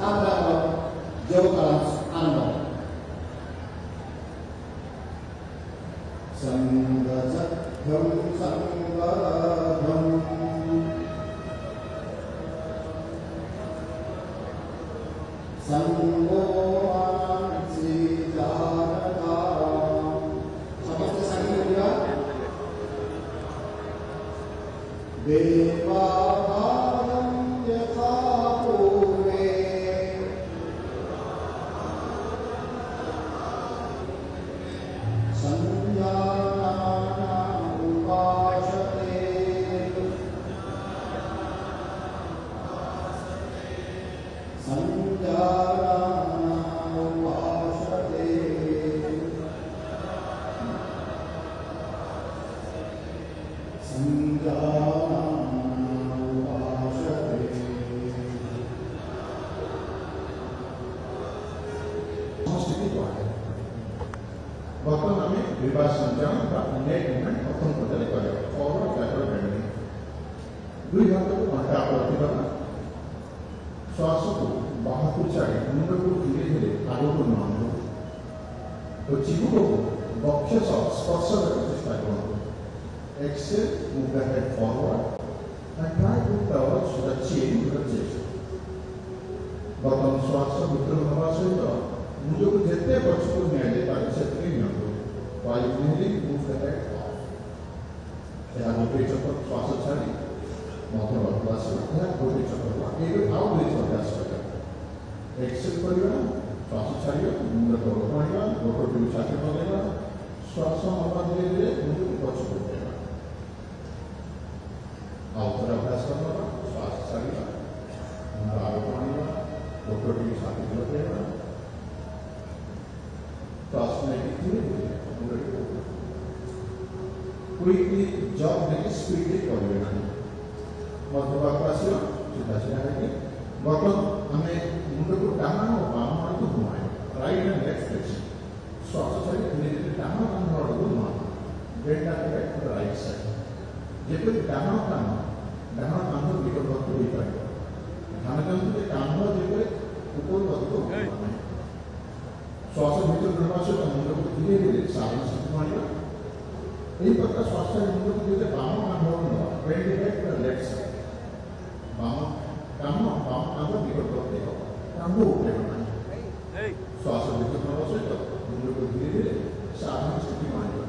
ତାପରେ ଆମର ଯୋଗ କାଳ ଆରମ୍ଭ। ସଂଗଚକ୍ରଂ ସଂଗରାଢଂ ସଂଗୋଆଂସି ଜାରକା। ସମସ୍ତେ ସାଙ୍ଗେ କରିବା। देवाभागं यथा पूर्वे संज्ञानानाम् उपासते संज्ञानानाम् उपासते बर्तमान आम विवाह संचालन नेक मूवमेंट प्रथम पर्याय कर दुई हाथ को घंटा प्रतिभा श्वास को बाहर को छाड़ी मुंड को धीरे धीरे आगे को नामो तो जीव को बक्ष स्पर्श चेष्टा करूँ। Exhale move the head forward and try to touch the chin with the chest. बर्तमान श्वास भीतर हवा सहित मुझे जिते पक्षक नियाजाए से while inhaling move the head off. यह गोटे चक्र श्वास छाड़ी मध्य वर्ग आसवा गोटे चक्र आउ दुई अभ्यास कर एक्सेल करवा श्वास छाड़ मुंड तौर आना गोटे छाती पकड़ा श्वास हवा धीरे धीरे मुझे पक्षक उठेगा। आउथर अभ्यास करना श्वास छाड़ा मुंड आगे आना गोटे छाती पकड़ा श्वास में धीरे धीरे क्विकली जॉब नहीं स्पीडली करेंगे मध्य भाग आसो सीधा सीधा है बर्तन आम मुंड को डाण और बाम आड़ को घुमाए राइट एंड लेफ्ट फ्लेक्शन श्वास छाड़ी धीरे धीरे डाण कान आड़ को घुमा bend at the right side जब डाण कान विकट भक्त हो पाए ध्यान दिखाते कान जब ऊपर भक्त श्वास भीतर प्रवास मुंड को धीरे धीरे साधन स्थिति माना यही प्रकार श्वास मुंड को धीरे बाम कान bend at the left side बाम कान विकट भक्ति कान उठेगा श्वास भीतर प्रवास मुंड को धीरे धीरे साधन स्थिति माना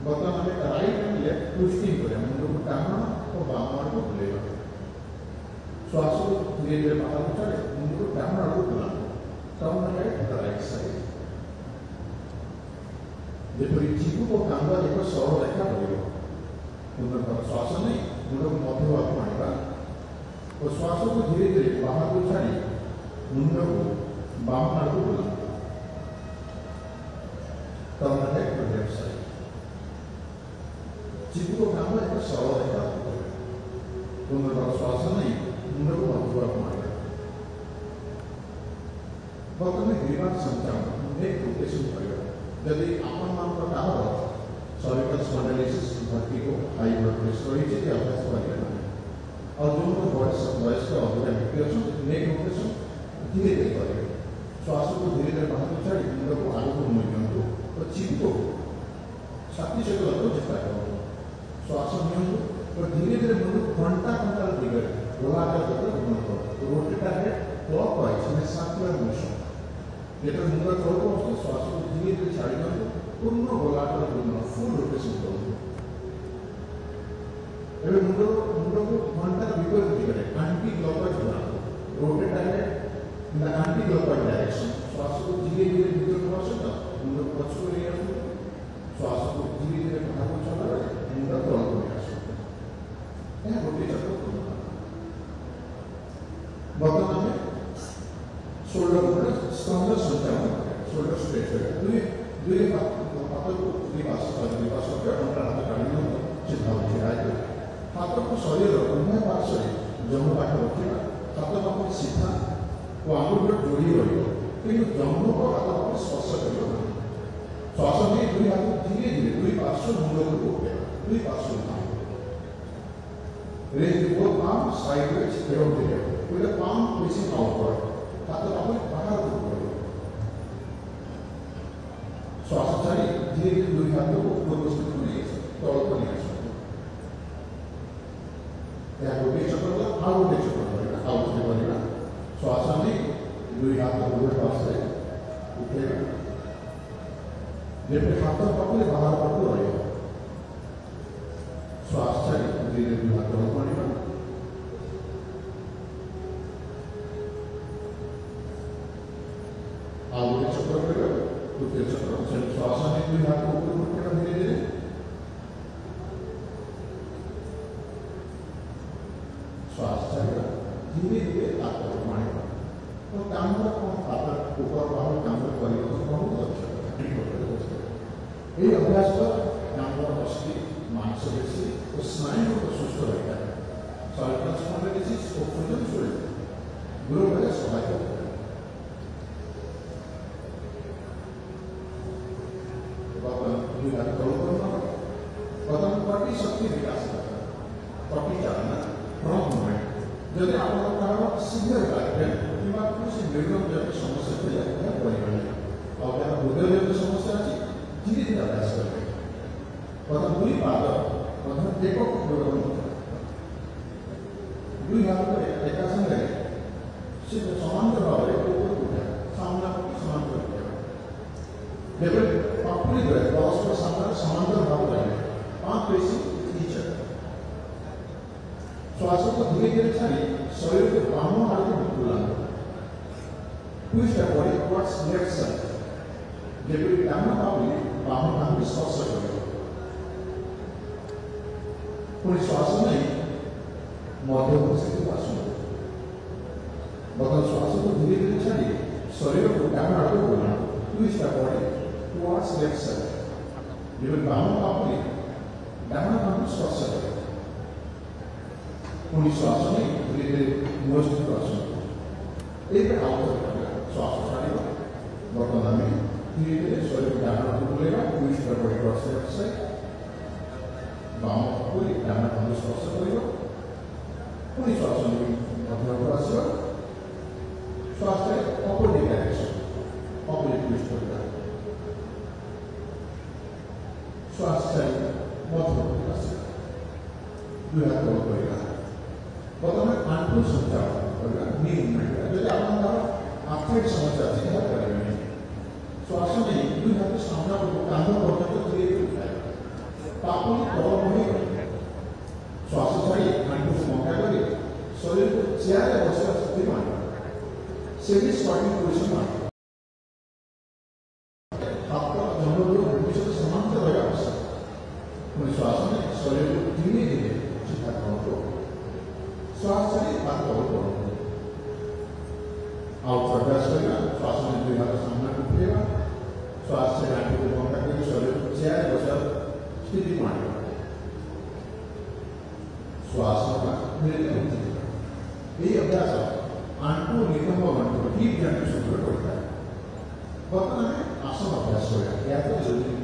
बर्तमान राइट एंड लेफ्ट ट्विस्टिंग करें मुंड को डाण और बाम आड़ को बुलेगा श्वास को धीरे धीरे बाहर को छाड़े मुंड को डाण आड़ को बुला Turn the head to the right side. जब जीव को कांदा देखो सरल रेखा पड़ेगा मुंड पर श्वास नहीं मुंड को मध्य भाग में आएगा और श्वास को धीरे धीरे बाहर को छाड़ी मुंड को बाम आड़ को बुला Turn the head to the left side. जीव को कांदा देखो सरल रेखा पड़ेगा मुंड पर श्वास नहीं मुंड को मध्य भाग में आएगा बर्तमान विवाह संचालन नेक रोटेशन करेगा जब आपण मान सर्विकल स्पॉन्डिलोसिस भर्ती को हाई ब्लड प्रेशर रही है अभ्यास करेगा और जो वयस्क अभिज्ञ व्यक्ति अच्छा नेक रोटेशन धीरे धीरे करेगा श्वास को धीरे धीरे बाहर को छाड़ी मुंड को आगे को घुमाई दिखाँ तो जीव को छाती सहित रखो चेष्टा करो श्वास नियंत्रण और धीरे धीरे मुंड को घंटा घंटा दिगरे गोलाकार घूमना करो रोटेट है क्लॉकवाइज में सर्कुलर मोशन जेटा मुंड तौर को श्वास को धीरे धीरे छाड़ी पूर्ण गोलाकार घूमना फुल रोटेशन करो मुंड को घंटा विपरीत दिगरे एंटी क्लॉकवाइज घुमा रोटेट है in the anti clockwise direction श्वास को धीरे धीरे भीतर प्रवास मुंड को पछको ले श्वास को धीरे धीरे बाहर को चला मुंड तौर को यह गोटे चक्र बर्तमान में शोल्डर को स्ट्रॉन्गर संचालन शोल्डर स्ट्रेट करें दुई हाथ को दिवास अंतर हाथ काढ़ी सीधा उठा हाथ को शरीर उभय पार्श्व जम्मू पाठ रखा हाथ पाख सीधा और आंगुल जोड़ी रही जम्मू को हाथ पाख स्पर्श कर श्वास नहीं दुई हाथ धीरे धीरे दुई पार्श्व मुंड को उठेगा दुई पार्श्व Raise both arms sideways around the head with the palm facing outward. हाथ अपने बाहर को करो। श्वास चले धीरे धीरे दो हाथों को ऊपर को स्थित होने तौल पर ले जाओ। या गोटे चक्कर का आउट गोटे चक्कर करेगा आउट से करेगा। श्वास में दो हाथों को ऊपर पास से उठेगा। जब हाथों पकड़े बाहर पकड़ो रहेगा। श्वास चले धीरे धीरे हाथों को पकड़ेगा। आगे चक्कर करेगा तो फिर चक्कर चल श्वास में भी हाथ को ऊपर उठाना धीरे धीरे श्वास चलेगा धीरे धीरे हाथ को उठाएगा तो कांधा को हाथ ऊपर बाहर कांधा करेगा तो बहुत अच्छा है ये अभ्यास पर कांधा मस्ती मांसपेशी और स्नायु को सुस्त रहता है सर्कल स्पॉन्डिलोसिस को फुल्ल छोड़ गुरु का सहायक होता है बदन पट्टी शक्ति विकास करता है पट्टी चालना फ्रंट मूवमेंट यदि आपको कारण सीधे करते हैं कि बात किसी निर्गम जैसे समस्या से जाती है परिवार और क्या हृदय जैसे समस्या है धीरे धीरे अभ्यास करते हैं बदन पूरी बात बदन देखो दुई हाथ में एक संगे सिर्फ समांतर भाव ऊपर उठा सामना समांतर लेकिन पापुली जो है परस्पर समांतर भाव रहेंगे पांच पेशी नीचे श्वास को धीरे धीरे छाड़ी शरीर को बाहों आगे बुलाना push the body towards left side जब भी डाउन पापुली बाहों आगे स्पर्श करेगा पूरी श्वास में मध्य स्थिति पास बदल श्वास को धीरे धीरे छाड़ी शरीर को डाउन आगे बुलाना push the body towards left side. You will bound properly. Down on श्वास करें। पूरी श्वास में धीरे धीरे मोस्ट श्वास एक आउट करेगा श्वास उठाएगा वर्तमान में धीरे धीरे शरीर डाउन को बोलेगा पूरी तरह बॉडी क्रॉस लेफ्ट साइड बाम पूरी डाउन on श्वास करेगा पूरी श्वास में मध्य श्वास श्वास के अपोजिट डायरेक्शन अपोजिट ट्विस्ट करेगा श्वास चले मध्य प्रदेश दुई हाथ को करेगा बदन आंटू संचार करेगा नी मूवमेंट यदि आप आर्थिक समस्या है क्या करेंगे श्वास में दुई हाथ सामना को कांधा पकड़ के धीरे धीरे उठाएगा पापुली तौल नहीं श्वास चले आंटू को मौका करें शरीर को चेयर या बसकर स्थिति मारना सेमी स्क्वाटिंग पोजीशन मारना श्वास में शरीर को धीरे धीरे सीधा करो श्वास चले हाथ करो आउट अभ्यास करेगा श्वास में दुई हाथ सामने उठेगा श्वास से आंखों को बंद करके शरीर को चेयर बसर स्थिति मारेगा श्वास का धीरे धीरे ये अभ्यास आंखों निगम डीप ध्यान से करता है वर्तमान में आसन अभ्यास हो गया या तो जल्दी